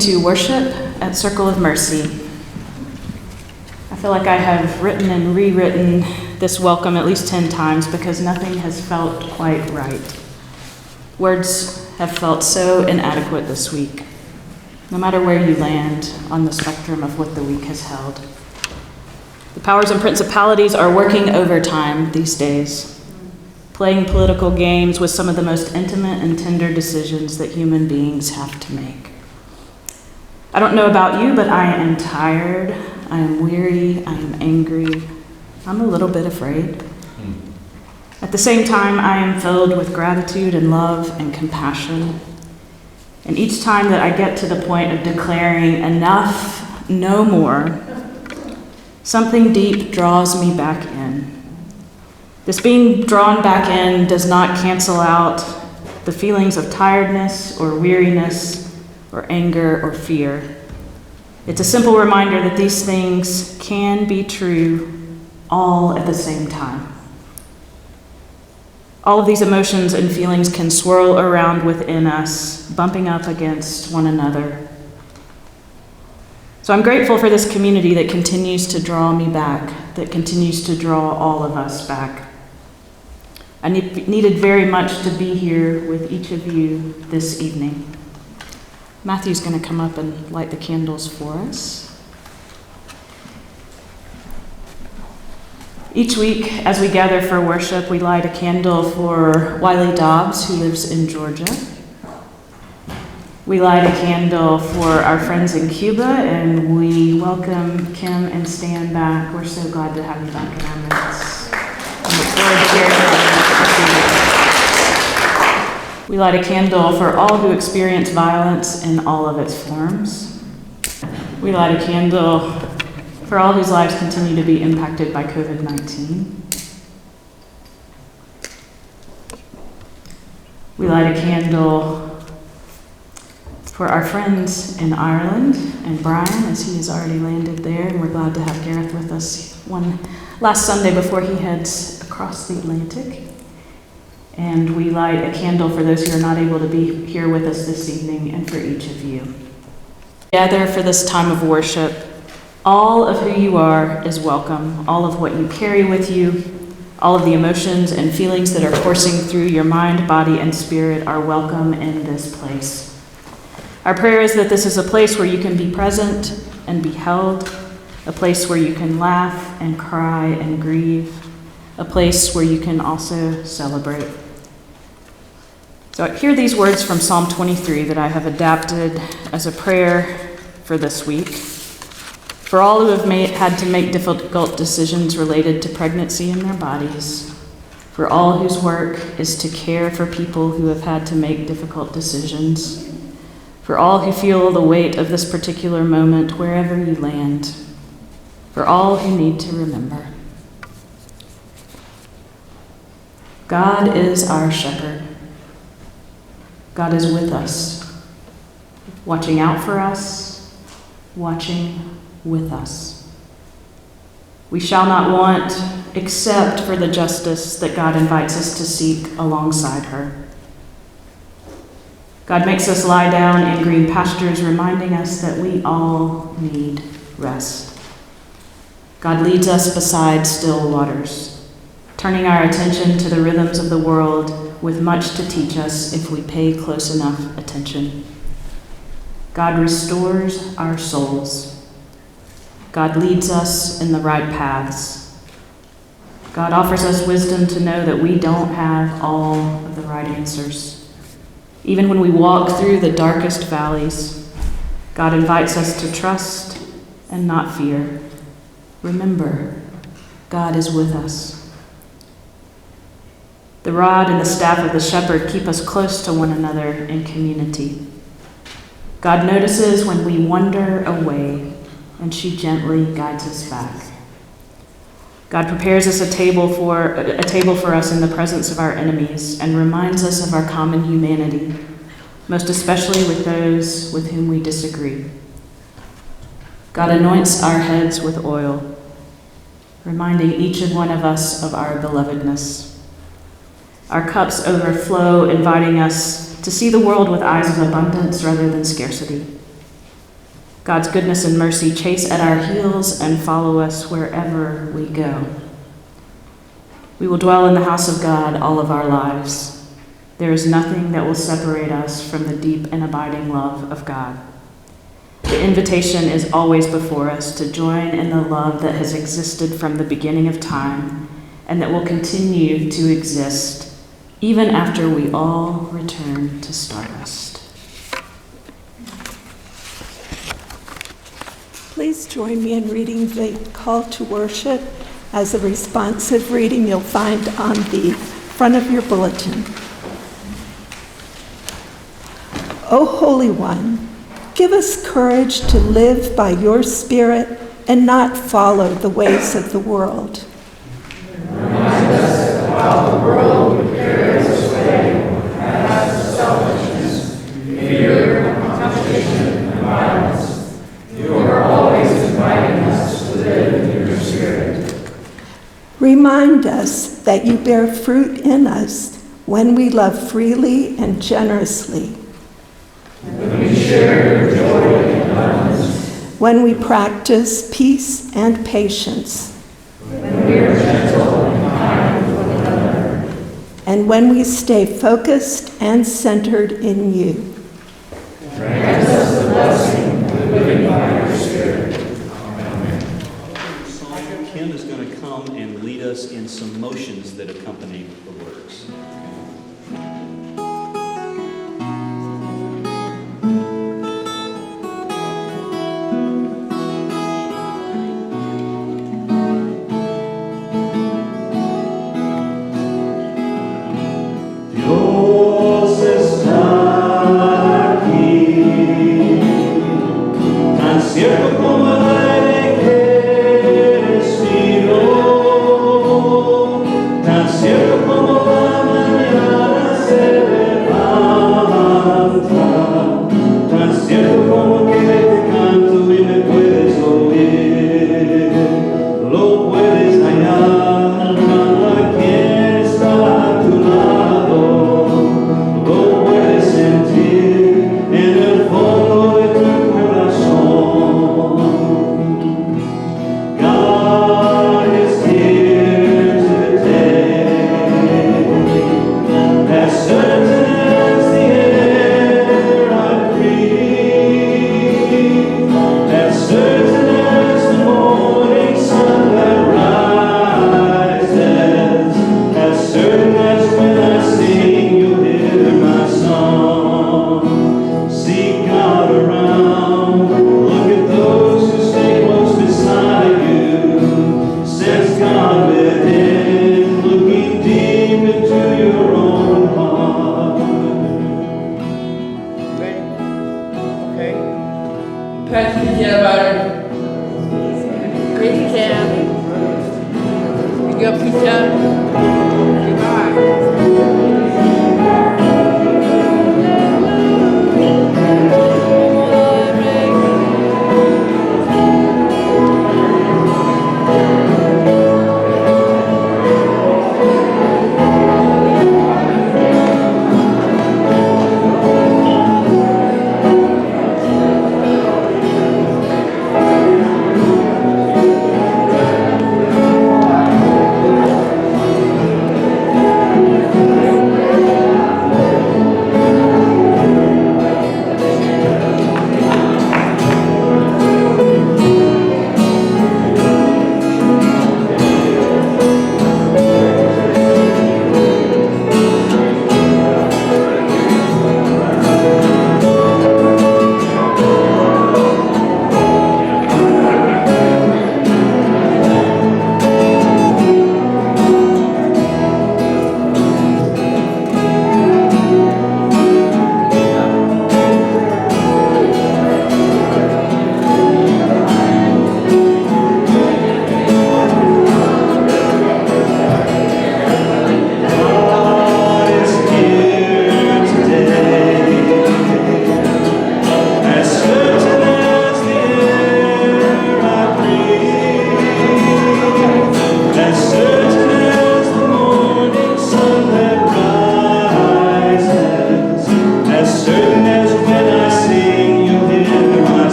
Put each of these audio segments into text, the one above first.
To worship at Circle of Mercy. I feel like I have written and rewritten this welcome at least 10 times because nothing has felt quite right. Words have felt so inadequate this week, no matter where you land on the spectrum of what the week has held. The powers and principalities are working overtime these days, playing political games with some of the most intimate and tender decisions that human beings have to make. I don't know about you, but I am tired, I am weary, I am angry, I'm a little bit afraid. At the same time, I am filled with gratitude and love and compassion. And each time that I get to the point of declaring enough, no more, something deep draws me back in. This being drawn back in does not cancel out the feelings of tiredness or weariness or anger, or fear. It's a simple reminder that these things can be true all at the same time. All of these emotions and feelings can swirl around within us, bumping up against one another. So I'm grateful for this community that continues to draw me back, that continues to draw all of us back. I needed very much to be here with each of you this evening. Matthew's going to come up and light the candles for us. Each week, as we gather for worship, we light a candle for Wiley Dobbs, who lives in Georgia. We light a candle for our friends in Cuba, and we welcome Kim and Stan back. We're so glad to have you back in our midst. I look forward to hearing from you. We light a candle for all who experience violence in all of its forms. We light a candle for all whose lives continue to be impacted by COVID-19. We light a candle For our friends in Ireland and Brian, as he has already landed there, and we're glad to have Gareth with us one last Sunday before he heads across the Atlantic. And we light a candle for those who are not able to be here with us this evening, and for each of you. Gather for this time of worship. All of who you are is welcome. All of what you carry with you, all of the emotions and feelings that are coursing through your mind, body, and spirit are welcome in this place. Our prayer is that this is a place where you can be present and be held, a place where you can laugh and cry and grieve, a place where you can also celebrate. So hear these words from Psalm 23 that I have adapted as a prayer for this week. For all who have had to make difficult decisions related to pregnancy in their bodies, for all whose work is to care for people who have had to make difficult decisions, for all who feel the weight of this particular moment wherever you land, for all who need to remember. God is our shepherd. God is with us, watching out for us, watching with us. We shall not want except for the justice that God invites us to seek alongside her. God makes us lie down in green pastures, reminding us that we all need rest. God leads us beside still waters, turning our attention to the rhythms of the world with much to teach us if we pay close enough attention. God restores our souls. God leads us in the right paths. God offers us wisdom to know that we don't have all of the right answers. Even when we walk through the darkest valleys, God invites us to trust and not fear. Remember, God is with us. The rod and the staff of the shepherd keep us close to one another in community. God notices when we wander away, and she gently guides us back. God prepares us a table for us in the presence of our enemies and reminds us of our common humanity, most especially with those with whom we disagree. God anoints our heads with oil, reminding each and one of us of our belovedness. Our cups overflow, inviting us to see the world with eyes of abundance rather than scarcity. God's goodness and mercy chase at our heels and follow us wherever we go. We will dwell in the house of God all of our lives. There is nothing that will separate us from the deep and abiding love of God. The invitation is always before us to join in the love that has existed from the beginning of time and that will continue to exist even after we all return to Stardust. Please join me in reading the call to worship as a responsive reading you'll find on the front of your bulletin. O Holy One, give us courage to live by your Spirit and not follow the ways of the world. Remind us that while the world would carry us away past selfishness, fear, competition, and violence, you are always inviting us to live in your Spirit. Remind us that you bear fruit in us when we love freely and generously. When we share your joy and abundance. When we practice peace and patience. When we are gentle and kind with one another. And when we stay focused and centered in you. Grant us the blessing of living by your Spirit. Amen. Kim is going to come and lead us in some motions that accompany the words. Dios está aquí, tan cierto como el aire que respiro, tan cierto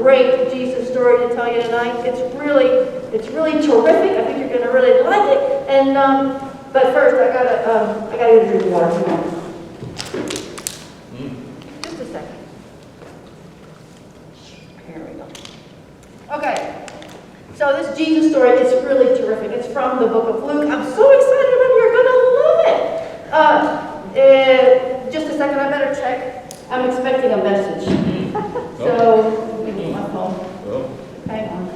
great Jesus story to tell you tonight. It's really terrific. I think you're going to really like it. And but first, I gotta get a drink of water. Come on. Just a second. Here we go. Okay. So this Jesus story is really terrific. It's from the book of Luke. I'm so excited about it. You're going to love it. Just a second. I better check. I'm expecting a message. So, let me get my phone. Hang on.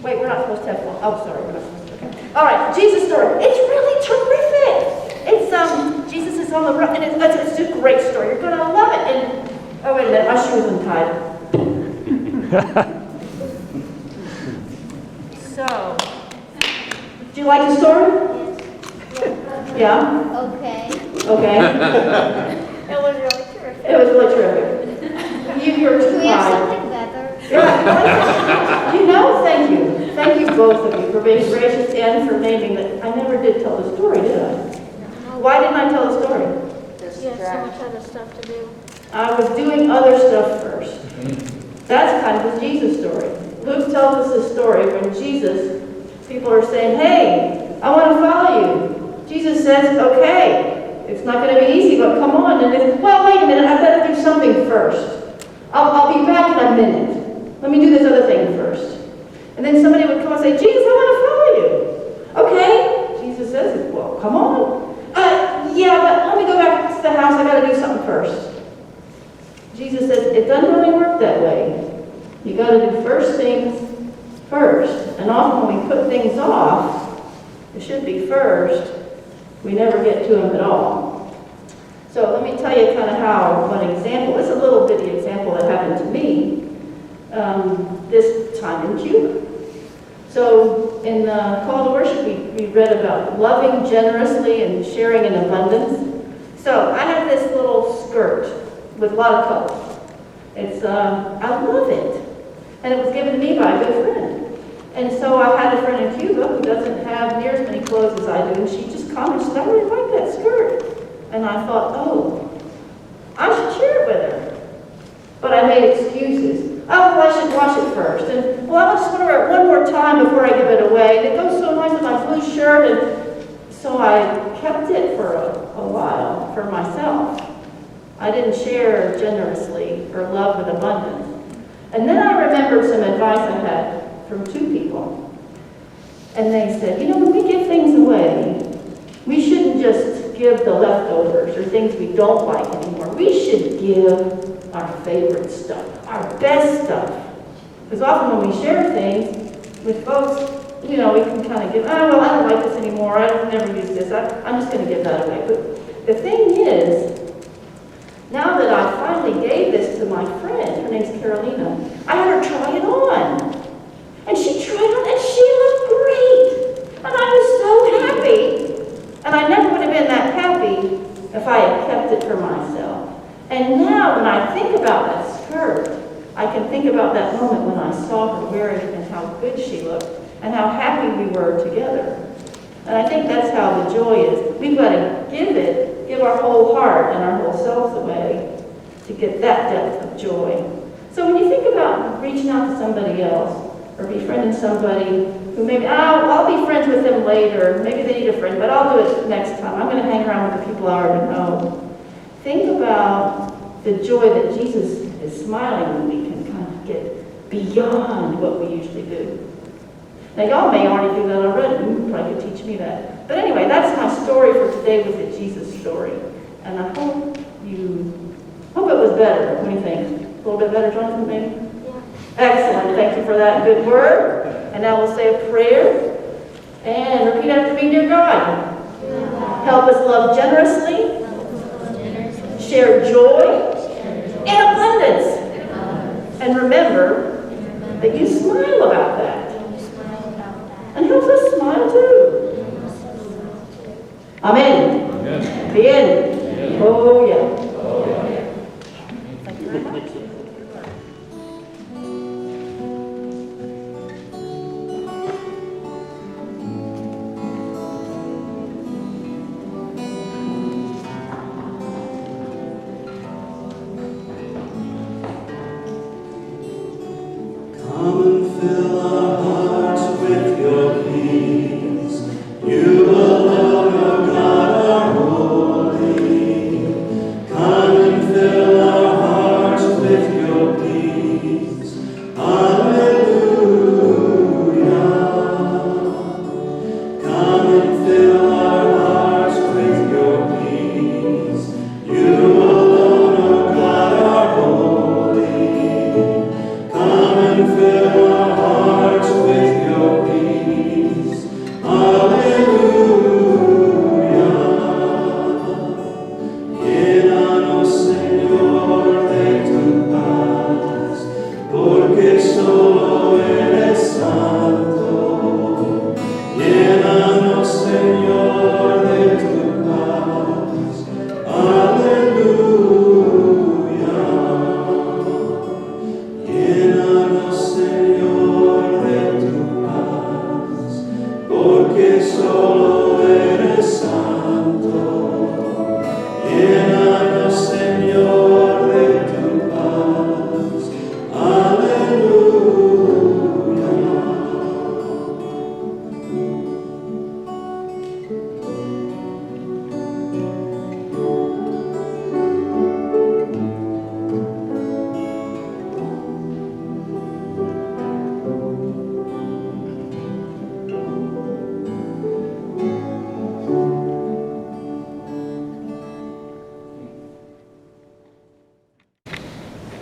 Wait, we're not supposed to have phone. Oh, sorry. We're not supposed to. Okay. All right. Jesus story. It's really terrific. It's Jesus is on the run, and it's a great story. You're going to love it. And oh, wait a minute. My shoe is untied. So, do you like the story? Yeah? Okay. Okay. It was really terrific. It was really terrific. You're too We have high. something better. Yeah, you know, thank you. Thank you, both of you, for being gracious and for naming that. I never did tell the story, did I? Why didn't I tell the story? You have so much other stuff to do. I was doing other stuff first. That's kind of the Jesus story. Luke tells us this story when Jesus, people are saying, hey, I want to follow you. Jesus says, okay. It's not going to be easy, but come on. And then, well, wait a minute, I better do something first. I'll be back in a minute. Let me do this other thing first. And then somebody would come and say, Jesus, I want to follow you. Okay. Jesus says, well, come on. Yeah, but let me go back to the house. I got to do something first. Jesus says, it doesn't really work that way. You got to do first things first. And often when we put things off, it should be first. We never get to them at all. So let me tell you kind of how, one example, it's a little bitty example that happened to me this time in Cuba. So in the call to worship, we read about loving generously and sharing in abundance. So I had this little skirt with a lot of colors. It's, I love it. And it was given to me by a good friend. And so I had a friend in Cuba who doesn't have near as many clothes as I do, and she just commented, she said, I really like that skirt. And I thought, oh, I should share it with her. But I made excuses. Oh, well, I should wash it first. And, well, I just want to wear it one more time before I give it away. And it goes so nice with my blue shirt. And so I kept it for a while for myself. I didn't share generously or love with abundance. And then I remembered some advice I had from two people. And they said, you know, when we give things away, we shouldn't just give the leftovers or things we don't like anymore. We should give our favorite stuff, our best stuff. Because often when we share things with folks, you know, we can kind of give, oh, well, I don't like this anymore. I don't never use this. I'm just going to give that away. But the thing is, now that I finally gave this to my friend, her name's Carolina, I had her try it on. And she tried it on, and she looked great. And I was so happy. And I never would have been that happy if I had kept it for myself. And now when I think about that skirt, I can think about that moment when I saw her wearing it and how good she looked and how happy we were together. And I think that's how the joy is. We've got to give our whole heart and our whole selves away to get that depth of joy. So when you think about reaching out to somebody else or befriending somebody who maybe, I'll be friends with them later, maybe they need a friend, but I'll do it next time. I'm going to hang around with the people I already know. Think about the joy that Jesus is smiling when we can kind of get beyond what we usually do. Now, y'all may already do that already. You probably could teach me that. But anyway, that's my story for today with the Jesus story. And I hope it was better. What do you think? A little bit better, Jonathan, maybe? Yeah. Excellent. Thank you for that good word. And now we'll say a prayer. And repeat after me, dear God. Help us love generously, share joy and abundance. And remember that you smile about that. And help us smile too. Amen. Amen. The end. Oh, yeah. Thank you very much. Llénanos, Señor, de tu paz, porque solo eres santo. Llénanos, Señor, de tu paz. Aleluya.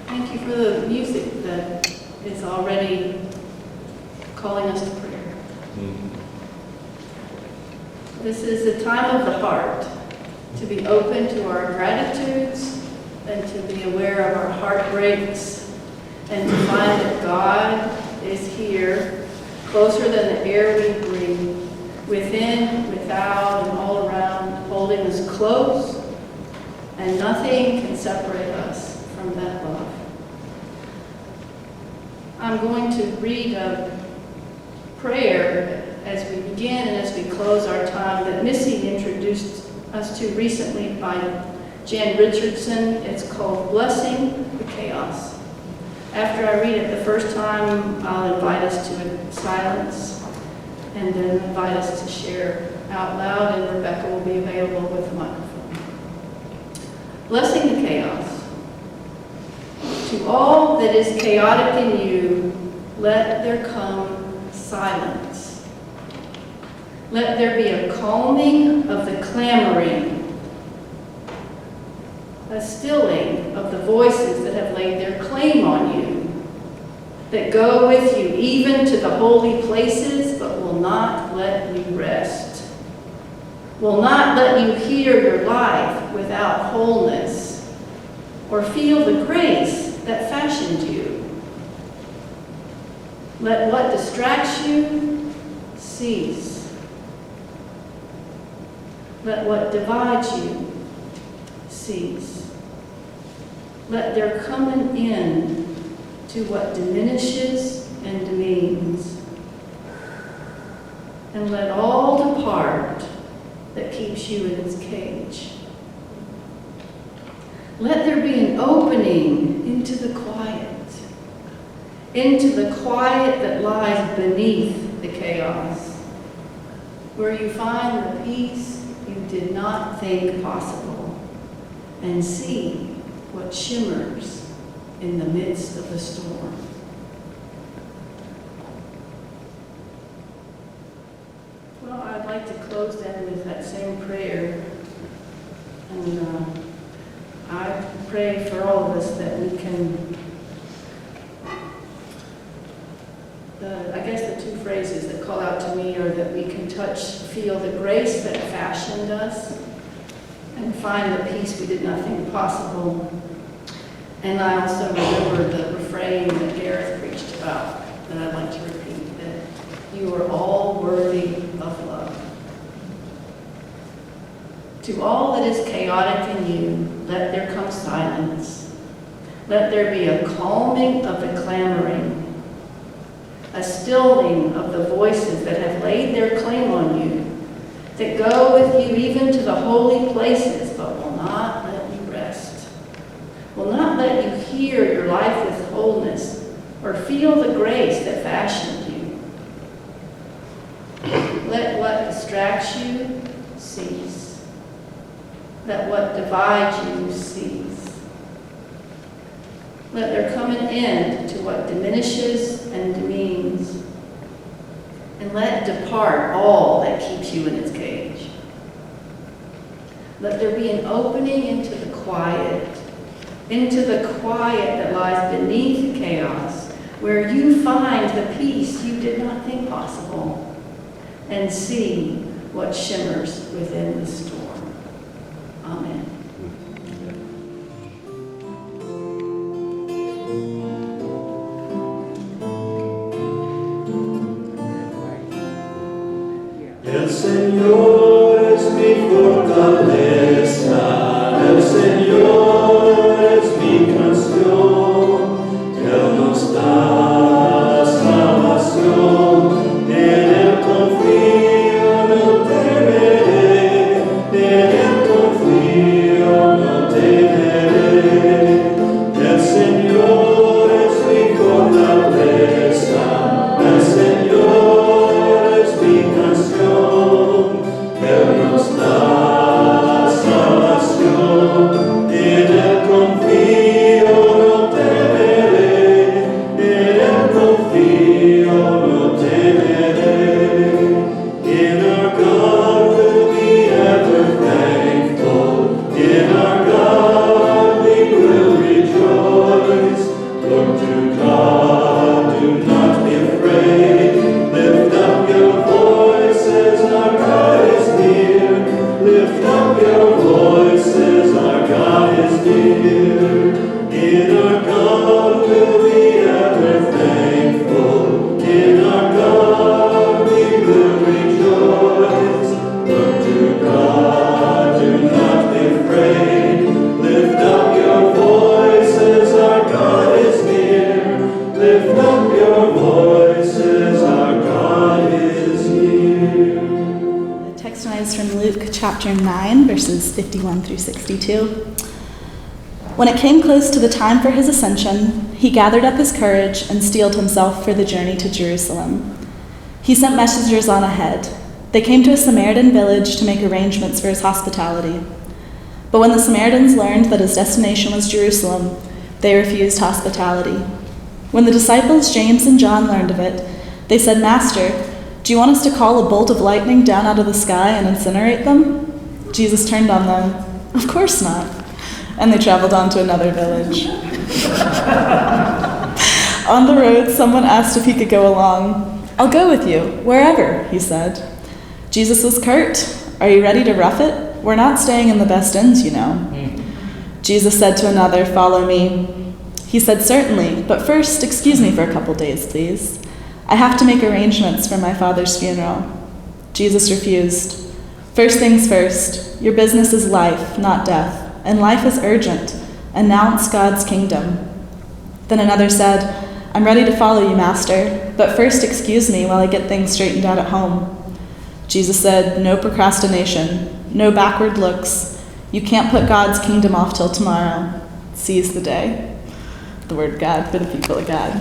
Thank you for the music that is already calling us to prayer. This is a time of the heart, to be open to our gratitudes and to be aware of our heartbreaks and to find that God is here, closer than the air we breathe, within, without, and all around, holding us close, and nothing can separate us from that love. I'm going to read a prayer as we begin and as we close our time that Missy introduced us to recently by Jan Richardson. It's called Blessing the Chaos. After I read it the first time, I'll invite us to silence and then invite us to share out loud, and Rebecca will be available with the microphone. Blessing the chaos. To all that is chaotic in you, let there come silence. Let there be a calming of the clamoring, a stilling of the voices that have laid their claim on you, that go with you even to the holy places, but will not let you rest, will not let you hear your life without wholeness, or feel the grace that fashioned you. Let what distracts you cease. Let what divides you cease. Let there come an end to what diminishes and demeans. And let all depart that keeps you in its cage. Let there be an opening into the quiet that lies beneath the chaos, where you find the peace you did not think possible, and see what shimmers in the midst of the storm. Well, I'd like to close then with that same prayer. And I pray for all of us that we can, I guess the two phrases that call out to me are that we can feel the grace that fashioned us, and find the peace we did not think possible. And I also remember the refrain that Gareth preached about, that I'd like to repeat, that you are all worthy of love. To all that is chaotic in you, let there come silence. Let there be a calming of the clamoring, a stilling of the voices that have laid their claim on you, that go with you even to the holy places, but will not let you rest, will not let you hear your life with wholeness, or feel the grace that fashioned you. Let what distracts you cease. Let what divides you cease. Let there come an end to what diminishes and demeans, and let depart all that keeps you in its cage. Let there be an opening into the quiet that lies beneath the chaos, where you find the peace you did not think possible, and see what shimmers within the storm. Amen. El Señor es mi fortaleza, el Señor es mi canción, Él nos Lift up your voices, our God is near. The text tonight is from Luke chapter 9, verses 51 through 62. When it came close to the time for his ascension, he gathered up his courage and steeled himself for the journey to Jerusalem. He sent messengers on ahead. They came to a Samaritan village to make arrangements for his hospitality. But when the Samaritans learned that his destination was Jerusalem, they refused hospitality. When the disciples James and John learned of it, they said, "Master, do you want us to call a bolt of lightning down out of the sky and incinerate them?" Jesus turned on them, "Of course not." And they traveled on to another village. On the road, someone asked if he could go along. "I'll go with you, wherever," he said. Jesus was curt. "Are you ready to rough it? We're not staying in the best inns, you know." Jesus said to another, "Follow me." He said, "Certainly, but first, excuse me for a couple days, please. I have to make arrangements for my father's funeral." Jesus refused. "First things first, your business is life, not death, and life is urgent. Announce God's kingdom." Then another said, "I'm ready to follow you, Master, but first excuse me while I get things straightened out at home." Jesus said, "No procrastination, no backward looks. You can't put God's kingdom off till tomorrow. Seize the day." The word of God for the people of God.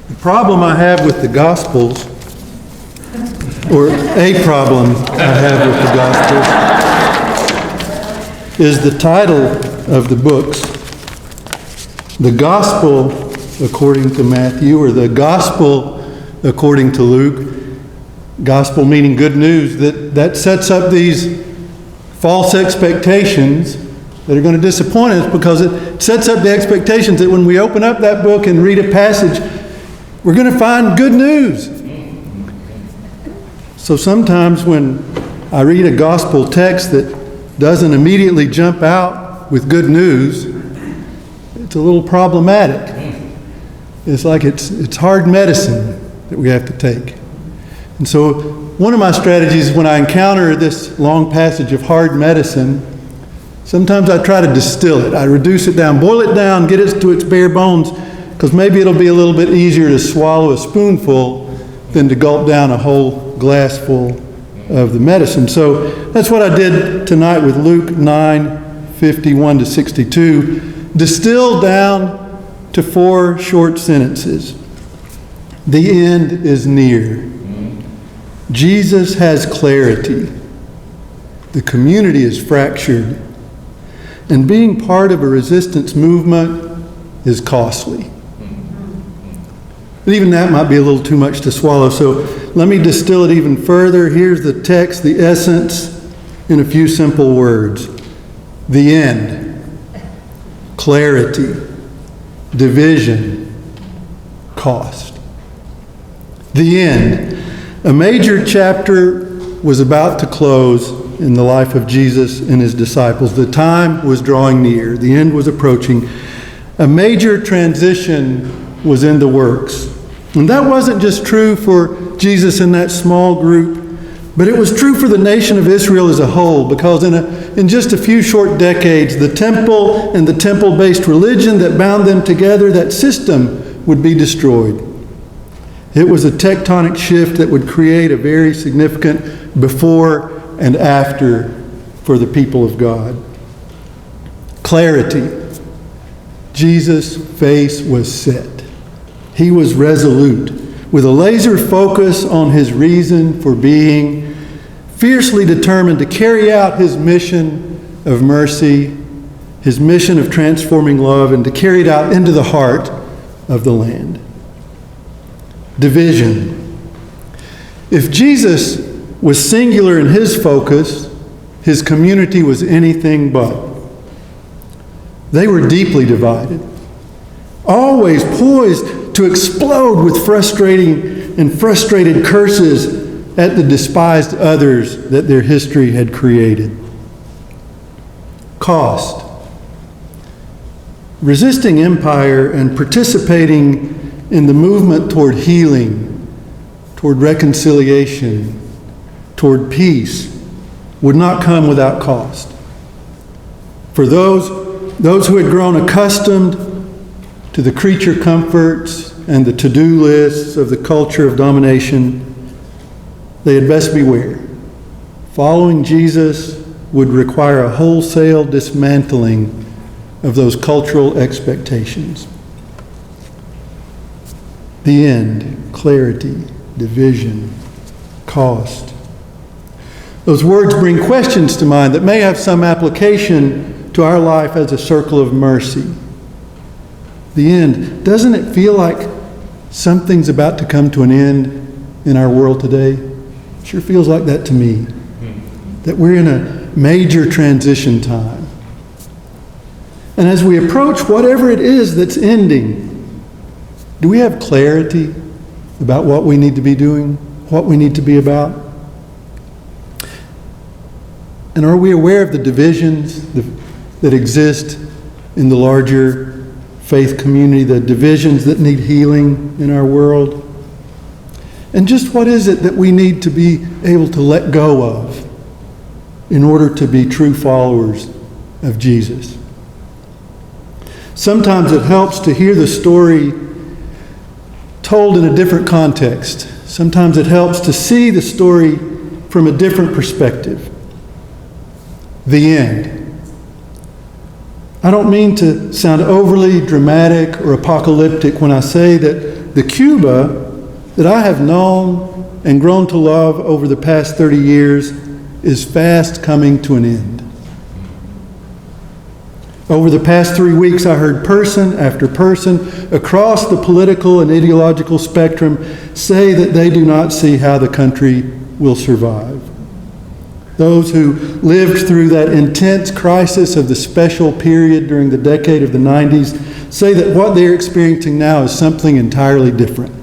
The problem I have with the Gospels, or a problem I have with the Gospels, is the title of the books. The Gospel according to Matthew, or the Gospel according to Luke. Gospel meaning good news. That sets up these false expectations that are going to disappoint us, because it sets up the expectations that when we open up that book and read a passage, we're going to find good news. So sometimes when I read a gospel text that doesn't immediately jump out with good news, it's a little problematic. It's like it's hard medicine that we have to take. And so one of my strategies when I encounter this long passage of hard medicine, sometimes I try to distill it. I reduce it down, boil it down, get it to its bare bones, because maybe it'll be a little bit easier to swallow a spoonful than to gulp down a whole glass full of the medicine. So that's what I did tonight with Luke 9:51 to 62, distilled down to 4 short sentences. The end is near. Jesus has clarity. The community is fractured. And being part of a resistance movement is costly. But even that might be a little too much to swallow. So let me distill it even further. Here's the text, the essence, in a few simple words. The end. clarity, division, cost. The end. A major chapter was about to close in the life of Jesus and his disciples. The time was drawing near. The end was approaching. A major transition was in the works. And that wasn't just true for Jesus and that small group, but it was true for the nation of Israel as a whole, because in just a few short decades, the temple and the temple-based religion that bound them together, that system would be destroyed. It was a tectonic shift that would create a very significant before and after for the people of God. Clarity. Jesus' face was set. He was resolute, with a laser focus on his reason for being, fiercely determined to carry out his mission of mercy, his mission of transforming love, and to carry it out into the heart of the land. Division. If Jesus was singular in his focus, his community was anything but. They were deeply divided, always poised to explode with frustrated curses at the despised others that their history had created. Cost. Resisting empire and participating in the movement toward healing, toward reconciliation, toward peace would not come without cost. For those who had grown accustomed to the creature comforts and the to-do lists of the culture of domination, they had best beware. Following Jesus would require a wholesale dismantling of those cultural expectations. The end. Clarity, division, cost. Those words bring questions to mind that may have some application to our life as a circle of mercy. The end. Doesn't it feel like something's about to come to an end in our world today? It sure feels like that to me. That we're in a major transition time. And as we approach whatever it is that's ending, do we have clarity about what we need to be doing, what we need to be about? And are we aware of the divisions that exist in the larger faith community, the divisions that need healing in our world? And just what is it that we need to be able to let go of in order to be true followers of Jesus? Sometimes it helps to hear the story told in a different context. Sometimes it helps to see the story from a different perspective. The end. I don't mean to sound overly dramatic or apocalyptic when I say that the Cuba that I have known and grown to love over the past 30 years is fast coming to an end. Over the past 3 weeks, I heard person after person across the political and ideological spectrum say that they do not see how the country will survive. Those who lived through that intense crisis of the special period during the decade of the 90s say that what they're experiencing now is something entirely different.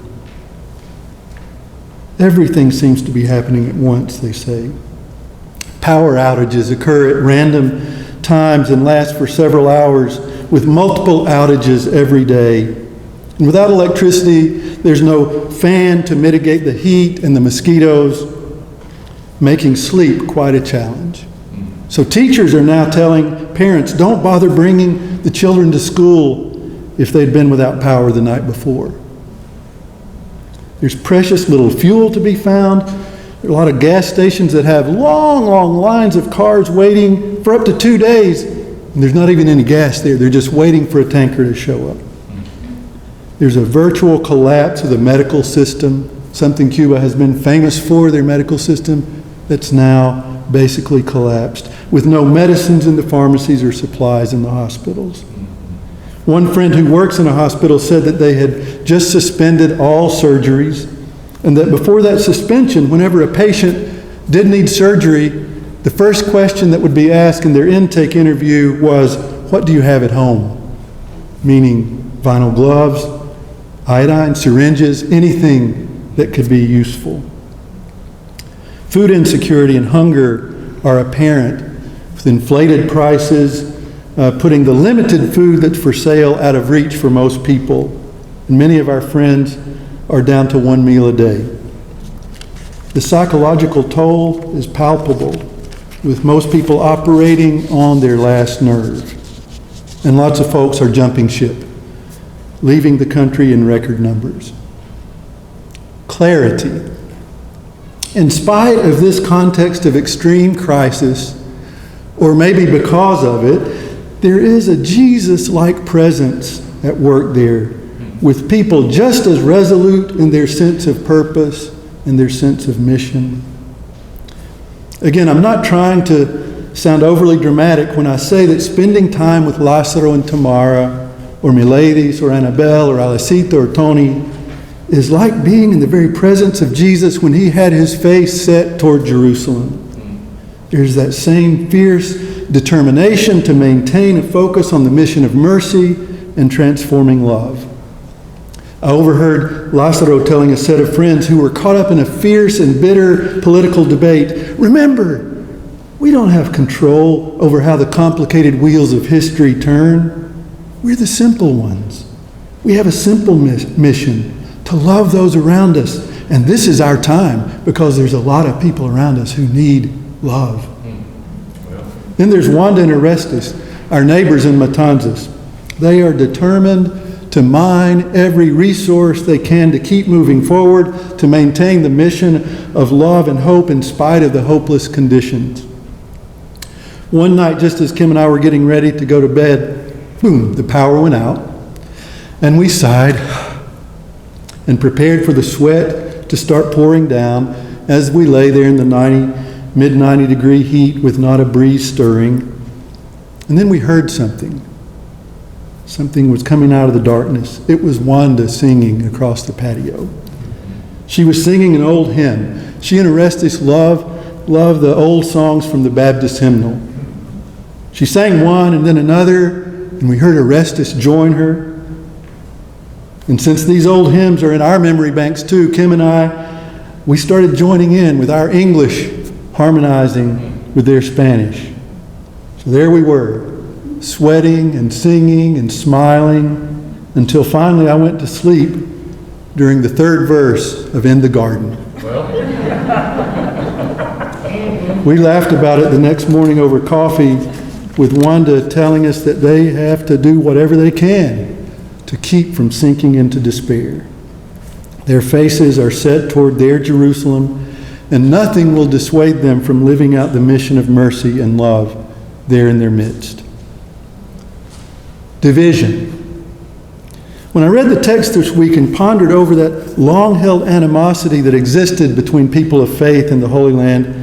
Everything seems to be happening at once, they say. Power outages occur at random times and last for several hours, with multiple outages every day. And without electricity, there's no fan to mitigate the heat and the mosquitoes, making sleep quite a challenge. So teachers are now telling parents, don't bother bringing the children to school if they'd been without power the night before. There's precious little fuel to be found. There are a lot of gas stations that have long, long lines of cars waiting for up to 2 days, and there's not even any gas there. They're just waiting for a tanker to show up. There's a virtual collapse of the medical system, something Cuba has been famous for, their medical system, that's now basically collapsed, with no medicines in the pharmacies or supplies in the hospitals. One friend who works in a hospital said that they had just suspended all surgeries, and that before that suspension, whenever a patient did need surgery, the first question that would be asked in their intake interview was, what do you have at home? meaning vinyl gloves, iodine, syringes, anything that could be useful. Food insecurity and hunger are apparent, with inflated prices, putting the limited food that's for sale out of reach for most people. And many of our friends are down to one meal a day. The psychological toll is palpable, with most people operating on their last nerve. And lots of folks are jumping ship, leaving the country in record numbers. Clarity. In spite of this context of extreme crisis, or maybe because of it, there is a Jesus-like presence at work there, with people just as resolute in their sense of purpose and their sense of mission. Again, I'm not trying to sound overly dramatic when I say that spending time with Lázaro and Tamara, or Miladis, or Annabelle, or Alicita, or Tony, is like being in the very presence of Jesus when he had his face set toward Jerusalem. There's that same fierce determination to maintain a focus on the mission of mercy and transforming love. I overheard Lázaro telling a set of friends who were caught up in a fierce and bitter political debate, "Remember, we don't have control over how the complicated wheels of history turn. We're the simple ones. We have a simple mission, to love those around us. And this is our time, because there's a lot of people around us who need love." Then there's Wanda and Orestes, our neighbors in Matanzas. They are determined to mine every resource they can to keep moving forward, to maintain the mission of love and hope in spite of the hopeless conditions. One night, just as Kim and I were getting ready to go to bed, boom, the power went out, and we sighed and prepared for the sweat to start pouring down as we lay there in the mid-90 degree heat with not a breeze stirring. And then we heard something. Something was coming out of the darkness. It was Wanda singing across the patio. She was singing an old hymn. She and Orestes love the old songs from the Baptist hymnal. She sang one and then another, and we heard Orestes join her. And since these old hymns are in our memory banks too, Kim and I, we started joining in with our English, harmonizing with their Spanish. So there we were, sweating and singing and smiling, until finally I went to sleep during the third verse of In the Garden. We laughed about it the next morning over coffee, with Wanda telling us that they have to do whatever they can to keep from sinking into despair. Their faces are set toward their Jerusalem, and nothing will dissuade them from living out the mission of mercy and love there in their midst. Division. When I read the text this week and pondered over that long-held animosity that existed between people of faith in the Holy Land,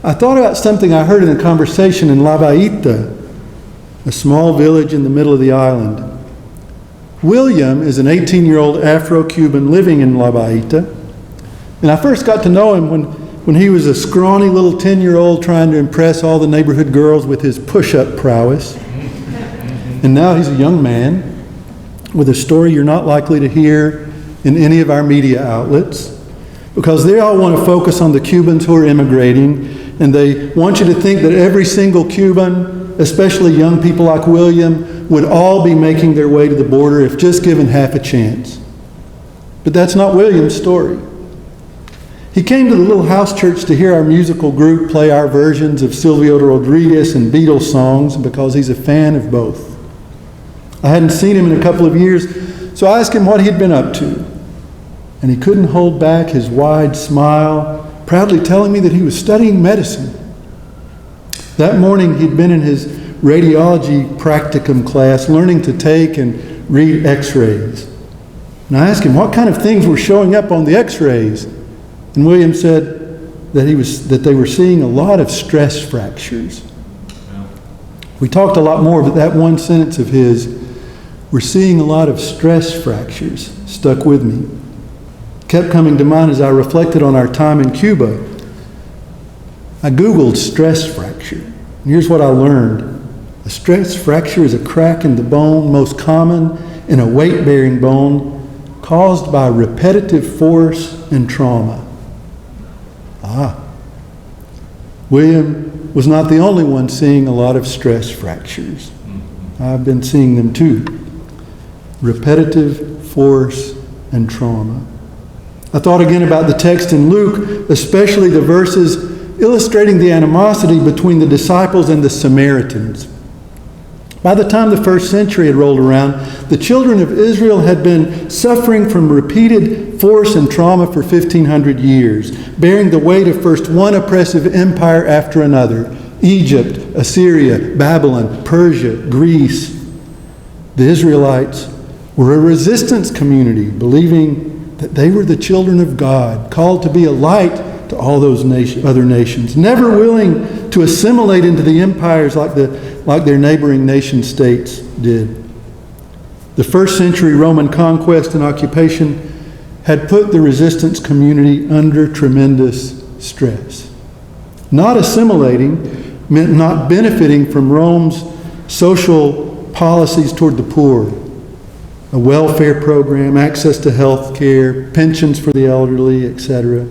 I thought about something I heard in a conversation in La Baita, a small village in the middle of the island. William is an 18-year-old Afro-Cuban living in La Baita, and I first got to know him when he was a scrawny little 10-year-old trying to impress all the neighborhood girls with his push-up prowess. And now he's a young man with a story you're not likely to hear in any of our media outlets, because they all want to focus on the Cubans who are immigrating, and they want you to think that every single Cuban, especially young people like William, would all be making their way to the border if just given half a chance. But that's not William's story. He came to the little house church to hear our musical group play our versions of Silvio Rodriguez and Beatles songs because he's a fan of both. I hadn't seen him in a couple of years, so I asked him what he'd been up to. And he couldn't hold back his wide smile, proudly telling me that he was studying medicine. That morning he'd been in his radiology practicum class learning to take and read x-rays. And I asked him what kind of things were showing up on the x-rays. And William said that they were seeing a lot of stress fractures. We talked a lot more, but that one sentence of his, "We're seeing a lot of stress fractures," stuck with me. Kept coming to mind as I reflected on our time in Cuba. I Googled stress fracture. And here's what I learned. A A stress fracture is a crack in the bone, most common in a weight-bearing bone, caused by repetitive force and trauma. William was not the only one seeing a lot of stress fractures. I've been seeing them too. Repetitive force and trauma. I thought again about the text in Luke, especially the verses illustrating the animosity between the disciples and the Samaritans. By the time the first century had rolled around, the children of Israel had been suffering from repeated force and trauma for 1,500 years, bearing the weight of first one oppressive empire after another: Egypt, Assyria, Babylon, Persia, Greece. The Israelites were a resistance community, believing that they were the children of God, called to be a light to all those other nations, never willing to assimilate into the empires like their neighboring nation states did. The first century Roman conquest and occupation had put the resistance community under tremendous stress. Not assimilating meant not benefiting from Rome's social policies toward the poor. A welfare program, access to health care, pensions for the elderly, etc.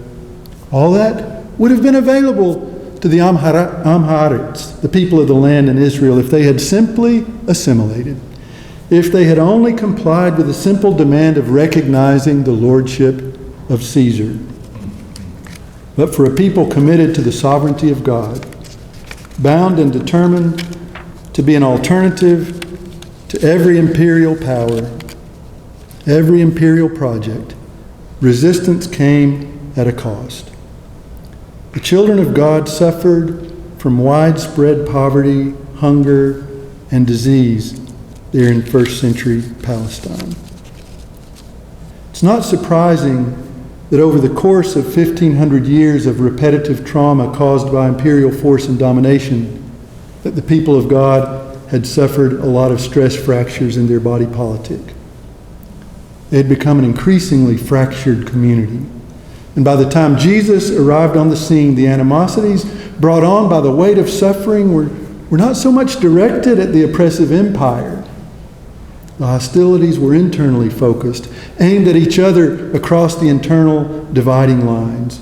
All that would have been available to the Amharites, the people of the land in Israel, if they had simply assimilated, if they had only complied with the simple demand of recognizing the lordship of Caesar. But for a people committed to the sovereignty of God, bound and determined to be an alternative to every imperial power, every imperial project, resistance came at a cost. The children of God suffered from widespread poverty, hunger, and disease there in first century Palestine. It's not surprising that over the course of 1,500 years of repetitive trauma caused by imperial force and domination, that the people of God had suffered a lot of stress fractures in their body politic. They had become an increasingly fractured community. And by the time Jesus arrived on the scene, the animosities brought on by the weight of suffering were not so much directed at the oppressive empire. The hostilities were internally focused, aimed at each other across the internal dividing lines.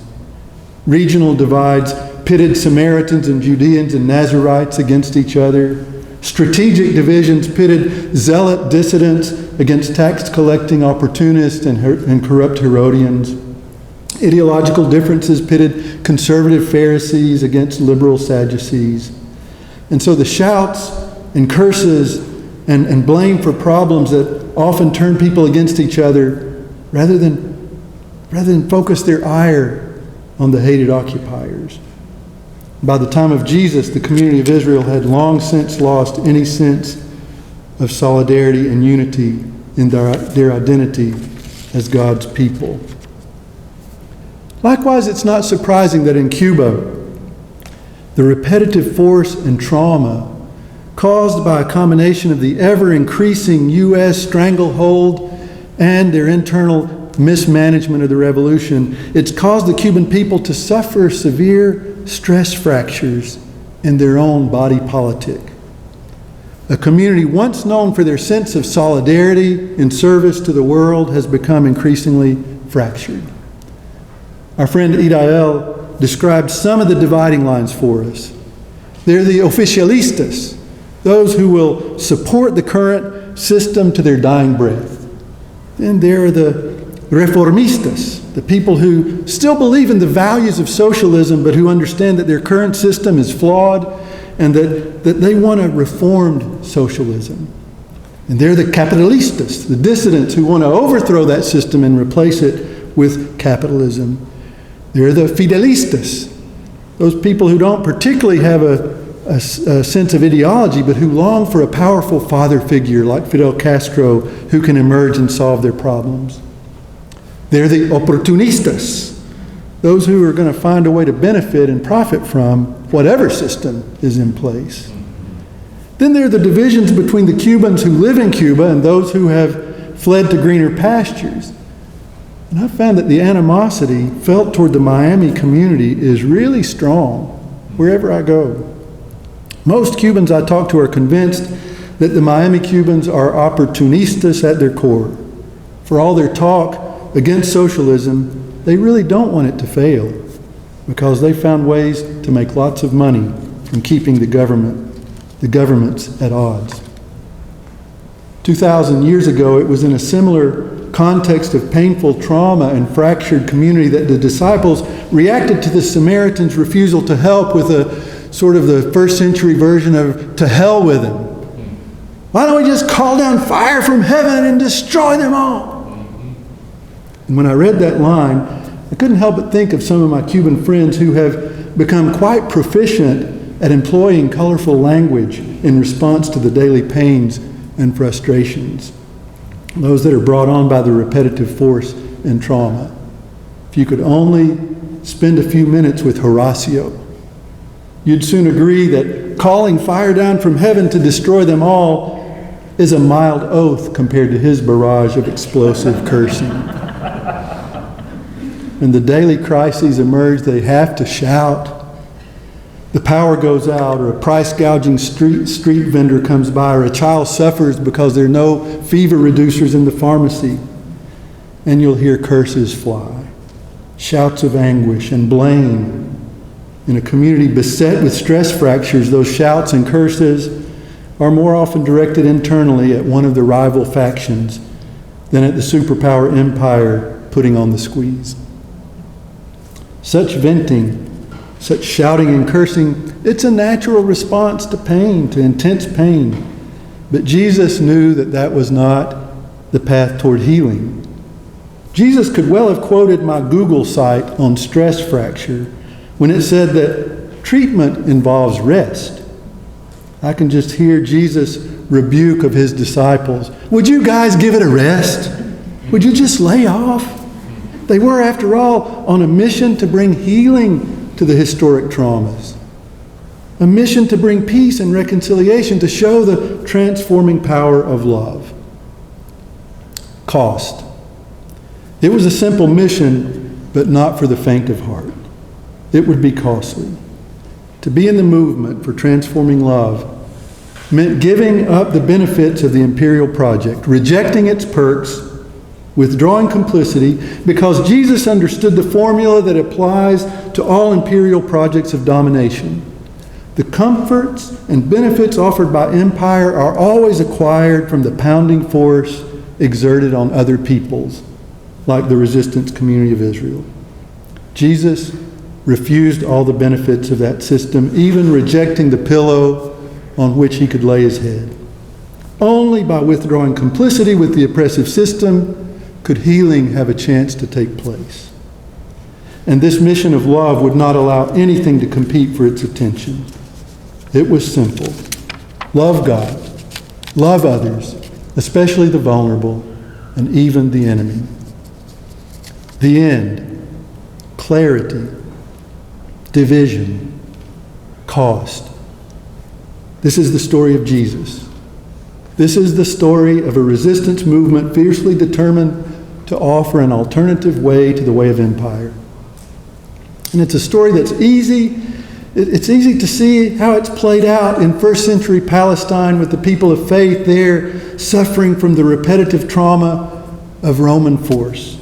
Regional divides pitted Samaritans and Judeans and Nazarites against each other. Strategic divisions pitted zealot dissidents against tax-collecting opportunists and corrupt Herodians. Ideological differences pitted conservative Pharisees against liberal Sadducees. And so the shouts and curses and blame for problems that often turn people against each other rather than focus their ire on the hated occupiers. By the time of Jesus, the community of Israel had long since lost any sense of solidarity and unity in their identity as God's people. Likewise, it's not surprising that in Cuba, the repetitive force and trauma caused by a combination of the ever-increasing U.S. stranglehold and their internal mismanagement of the revolution, it's caused the Cuban people to suffer severe stress fractures in their own body politic. A community once known for their sense of solidarity in service to the world has become increasingly fractured. Our friend Idael described some of the dividing lines for us. They're the oficialistas, those who will support the current system to their dying breath. Then there are the reformistas, the people who still believe in the values of socialism but who understand that their current system is flawed and that they want a reformed socialism. And they're the capitalistas, the dissidents who want to overthrow that system and replace it with capitalism. They're the fidelistas, those people who don't particularly have a sense of ideology, but who long for a powerful father figure like Fidel Castro who can emerge and solve their problems. They're the oportunistas, those who are going to find a way to benefit and profit from whatever system is in place. Then there are the divisions between the Cubans who live in Cuba and those who have fled to greener pastures. And I found that the animosity felt toward the Miami community is really strong wherever I go. Most Cubans I talk to are convinced that the Miami Cubans are opportunistas at their core. For all their talk against socialism, they really don't want it to fail because they found ways to make lots of money from keeping the governments at odds. 2,000 years ago, it was in a similar context of painful trauma and fractured community that the disciples reacted to the Samaritan's refusal to help with a sort of the first century version of "to hell with him." Why don't we just call down fire from heaven and destroy them all? And when I read that line, I couldn't help but think of some of my Cuban friends who have become quite proficient at employing colorful language in response to the daily pains and frustrations, those that are brought on by the repetitive force and trauma. If you could only spend a few minutes with Horacio, you'd soon agree that calling fire down from heaven to destroy them all is a mild oath compared to his barrage of explosive cursing. When the daily crises emerge, they have to shout. The power goes out, or a price gouging street vendor comes by, or a child suffers because there are no fever reducers in the pharmacy. And you'll hear curses fly, shouts of anguish and blame. In a community beset with stress fractures, those shouts and curses are more often directed internally at one of the rival factions than at the superpower empire putting on the squeeze. Such venting, such shouting and cursing, it's a natural response to pain, to intense pain. But Jesus knew that that was not the path toward healing. Jesus could well have quoted my Google site on stress fracture when it said that treatment involves rest. I can just hear Jesus' rebuke of his disciples. Would you guys give it a rest? Would you just lay off? They were, after all, on a mission to bring healing to the historic traumas. A mission to bring peace and reconciliation, to show the transforming power of love. Cost. It was a simple mission, but not for the faint of heart. It would be costly. To be in the movement for transforming love meant giving up the benefits of the imperial project, rejecting its perks, withdrawing complicity, because Jesus understood the formula that applies to all imperial projects of domination. The comforts and benefits offered by empire are always acquired from the pounding force exerted on other peoples, like the resistance community of Israel. Jesus refused all the benefits of that system, even rejecting the pillow on which he could lay his head. Only by withdrawing complicity with the oppressive system could healing have a chance to take place. And this mission of love would not allow anything to compete for its attention. It was simple. Love God, love others, especially the vulnerable, and even the enemy. The end, clarity, division, cost. This is the story of Jesus. This is the story of a resistance movement fiercely determined to offer an alternative way to the way of empire. And it's a story that's easy. It's easy to see how it's played out in first century Palestine with the people of faith there suffering from the repetitive trauma of Roman force.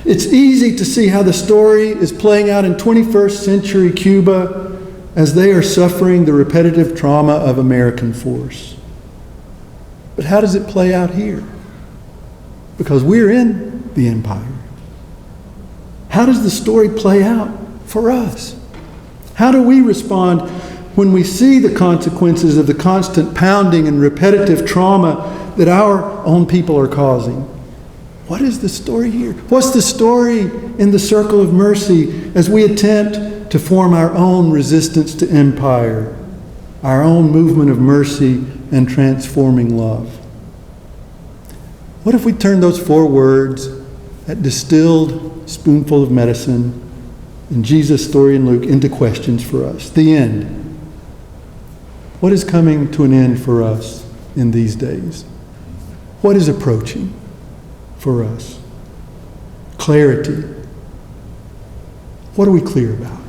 It's easy to see how the story is playing out in 21st century Cuba as they are suffering the repetitive trauma of American force. But how does it play out here? Because we're in the empire. How does the story play out for us? How do we respond when we see the consequences of the constant pounding and repetitive trauma that our own people are causing? What is the story here? What's the story in the circle of mercy as we attempt to form our own resistance to empire, our own movement of mercy and transforming love? What if we turn those 4 words, that distilled spoonful of medicine, in Jesus' story in Luke, into questions for us? The end. What is coming to an end for us in these days? What is approaching for us? Clarity. What are we clear about?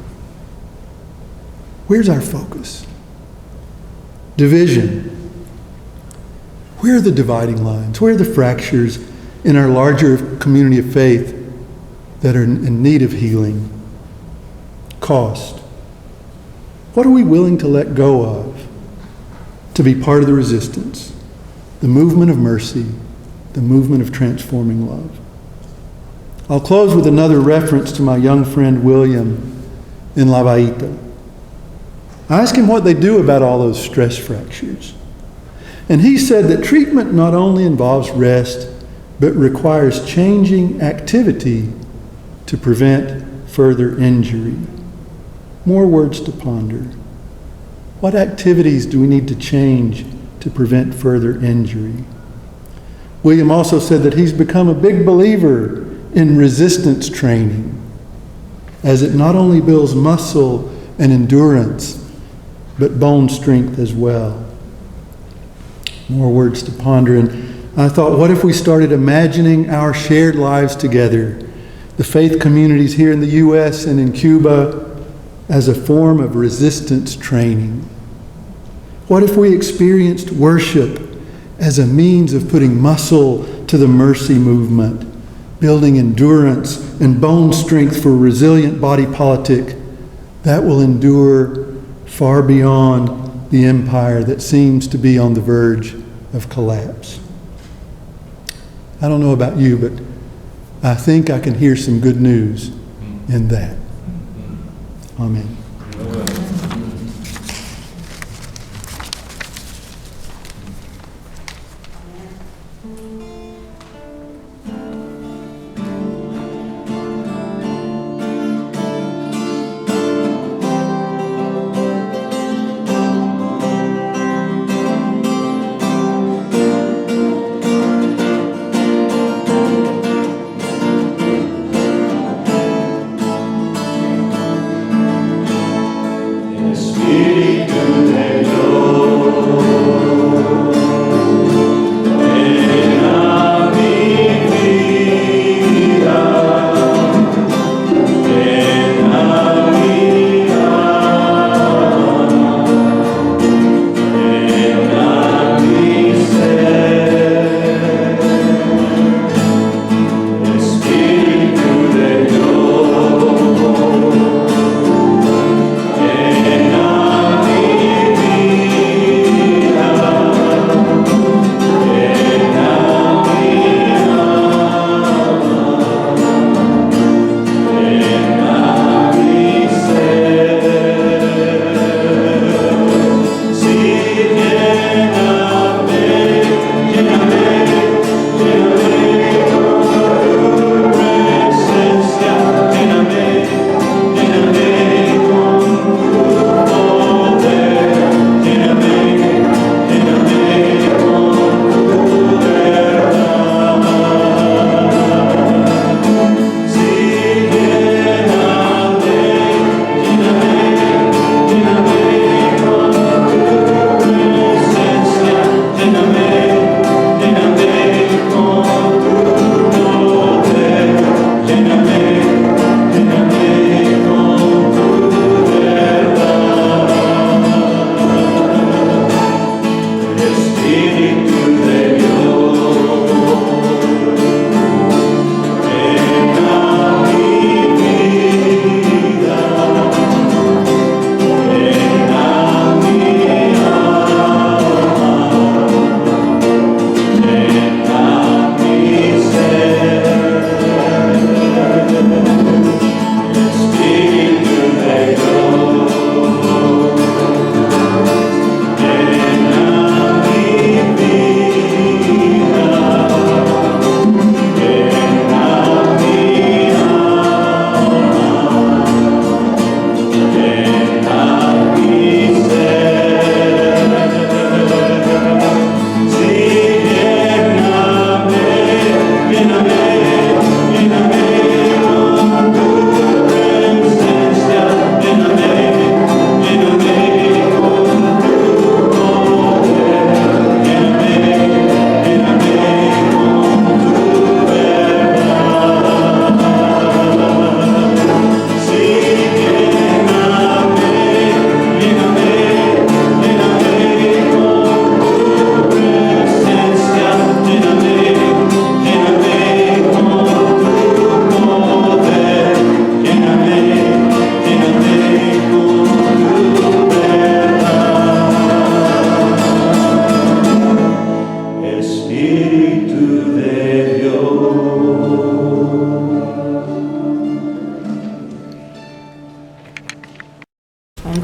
Where's our focus? division. Where are the dividing lines? Where are the fractures in our larger community of faith that are in need of healing? Cost. What are we willing to let go of to be part of the resistance, the movement of mercy, the movement of transforming love? I'll close with another reference to my young friend William in La Baita. I asked him what they do about all those stress fractures. And he said that treatment not only involves rest, but requires changing activity to prevent further injury. More words to ponder. What activities do we need to change to prevent further injury? William also said that he's become a big believer in resistance training, as it not only builds muscle and endurance, but bone strength as well. More words to ponder. And I thought, what if we started imagining our shared lives together, the faith communities here in the U.S. and in Cuba, as a form of resistance training? What if we experienced worship as a means of putting muscle to the mercy movement, building endurance and bone strength for a resilient body politic that will endure far beyond the empire that seems to be on the verge of collapse? I don't know about you, but I think I can hear some good news in that. Amen.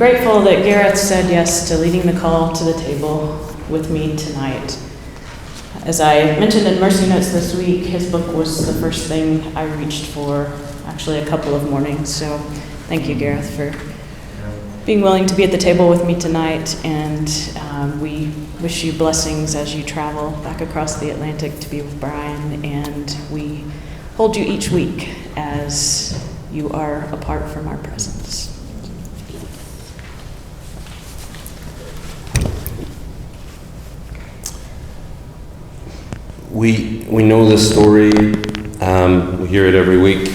grateful that Gareth said yes to leading the call to the table with me tonight. As I mentioned in Mercy Notes this week, his book was the first thing I reached for, actually a couple of mornings. So thank you, Gareth, for being willing to be at the table with me tonight. And we wish you blessings as you travel back across the Atlantic to be with Brian. And we hold you each week as you are apart from our presence. We know this story, we hear it every week.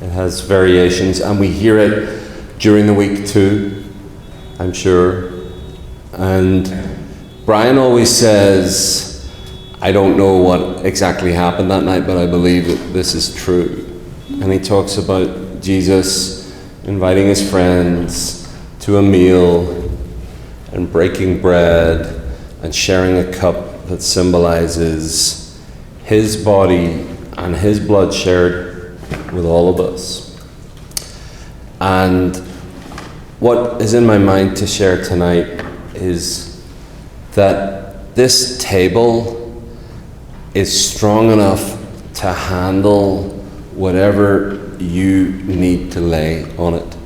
It has variations, and we hear it during the week too, I'm sure. And Brian always says, I don't know what exactly happened that night, but I believe that this is true. And he talks about Jesus inviting his friends to a meal and breaking bread and sharing a cup that symbolizes his body and his blood shared with all of us. And what is in my mind to share tonight is that this table is strong enough to handle whatever you need to lay on it.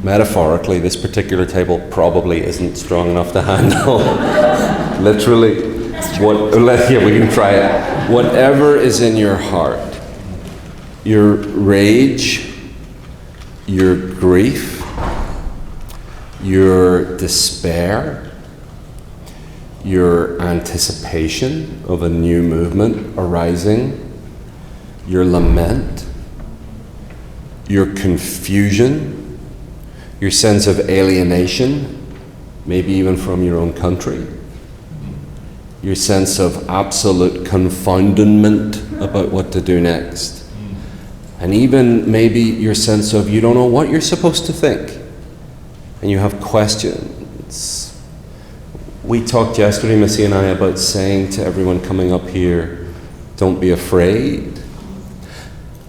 Metaphorically, this particular table probably isn't strong enough to handle. Literally. Yeah, we can try it. Whatever is in your heart, your rage, your grief, your despair, your anticipation of a new movement arising, your lament, your confusion, your sense of alienation, maybe even from your own country, your sense of absolute confoundment about what to do next, and even maybe your sense of you don't know what you're supposed to think, and you have questions. We talked yesterday, Missy and I, about saying to everyone coming up here, don't be afraid.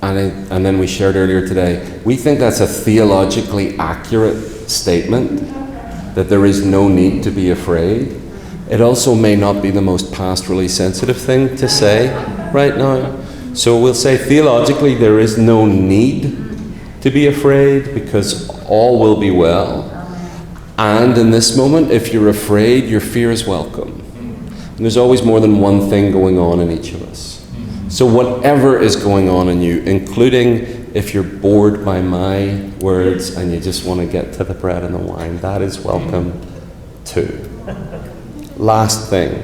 And then we shared earlier today, we think that's a theologically accurate statement, that there is no need to be afraid. It also may not be the most pastorally sensitive thing to say right now. So we'll say theologically there is no need to be afraid because all will be well. And in this moment, if you're afraid, your fear is welcome. And there's always more than one thing going on in each of us. So whatever is going on in you, including if you're bored by my words and you just want to get to the bread and the wine, that is welcome too. Last thing,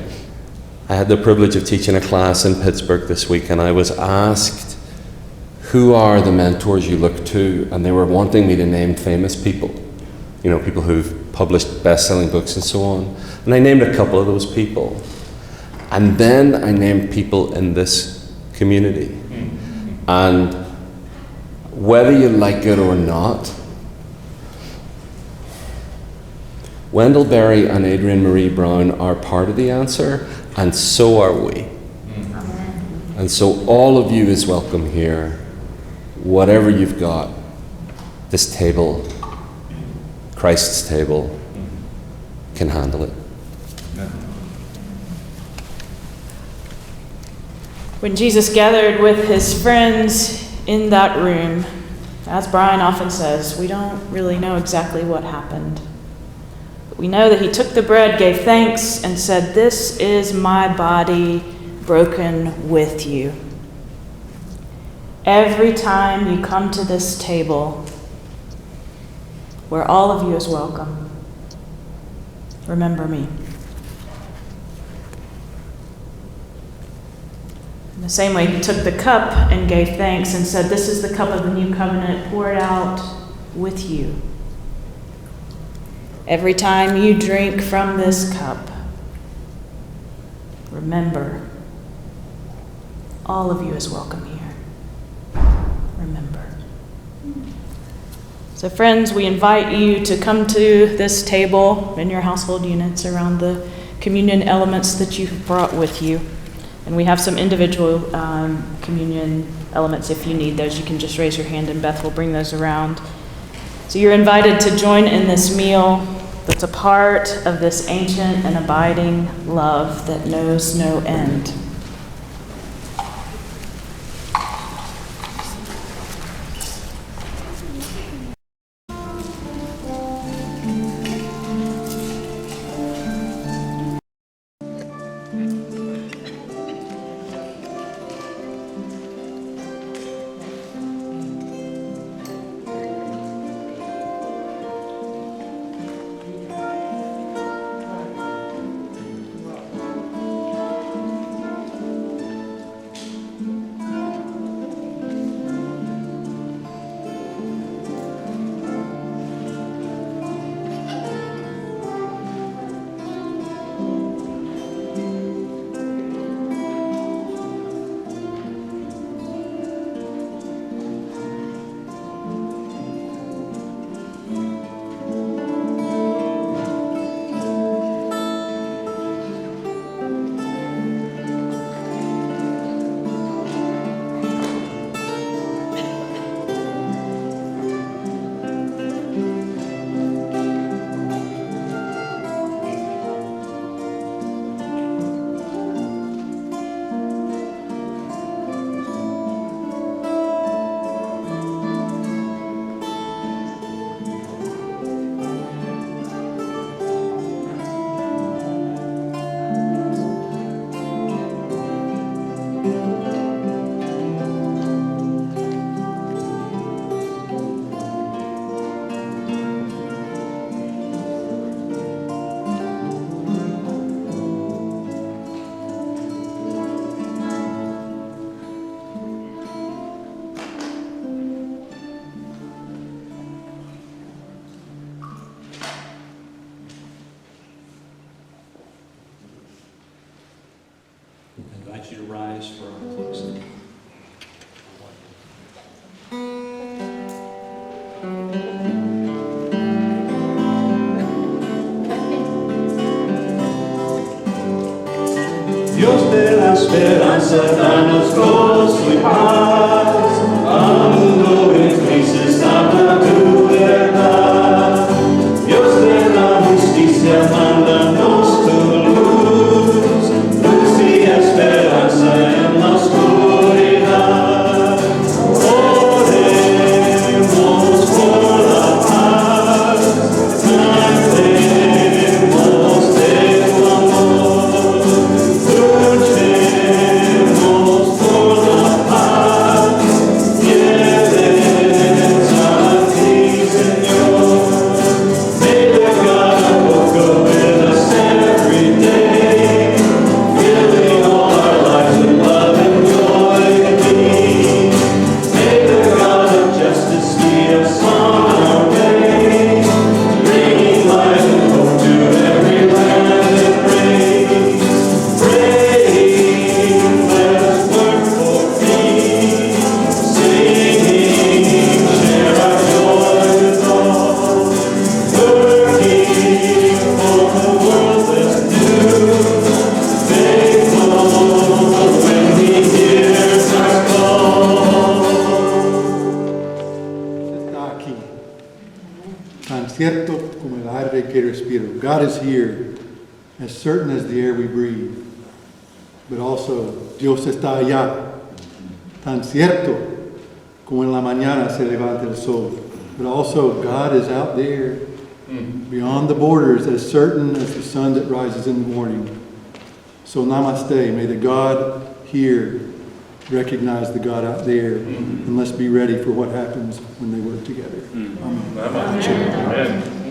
I had the privilege of teaching a class in Pittsburgh this week, and I was asked, who are the mentors you look to? And they were wanting me to name famous people, you know, people who've published best-selling books and so on. And I named a couple of those people. And then I named people in this community. And whether you like it or not, Wendell Berry and Adrienne Marie Brown are part of the answer, and so are we. And so all of you is welcome here. Whatever you've got, this table, Christ's table, can handle it. When Jesus gathered with his friends in that room, as Brian often says, we don't really know exactly what happened. But we know that he took the bread, gave thanks, and said, "This is my body broken with you." Every time you come to this table, where all of you is welcome, remember me. In the same way, he took the cup and gave thanks and said, "This is the cup of the new covenant poured out with you." Every time you drink from this cup, remember, all of you is welcome here. Remember. So friends, we invite you to come to this table in your household units around the communion elements that you've brought with you. And we have some individual communion elements. If you need those, you can just raise your hand and Beth will bring those around. So you're invited to join in this meal that's a part of this ancient and abiding love that knows no end. I invite you to rise for our closing. Dios de la esperanza, danos gozo y paz. Al mundo en crisis, habla tu verdad. Dios de la justicia, mándanos tu luz. Luz y esperanza en la oscuridad. Oremos por la paz. Cantemos de tu amor. Luchemos por la paz, fieles a ti, Señor. May the God of go with us every day, filling all our lives with love and joy to be. May the God of justice lead us on our way, bringing life and hope to every land and race. Praying, let us work for peace. Singing, share our joy with all. Working for the world that's new. Faithful when He hears our call. Está aquí, tan cierto como el aire que respiro. God is here, as certain as the air we breathe. But also, Dios está allá, tan cierto como en la mañana se levanta el sol. But also, God is out there, beyond the borders, as certain as the sun that rises in the morning. So namaste, may the God here recognize the God out there, and let's be ready for what happens when they work together. Amen. Amen.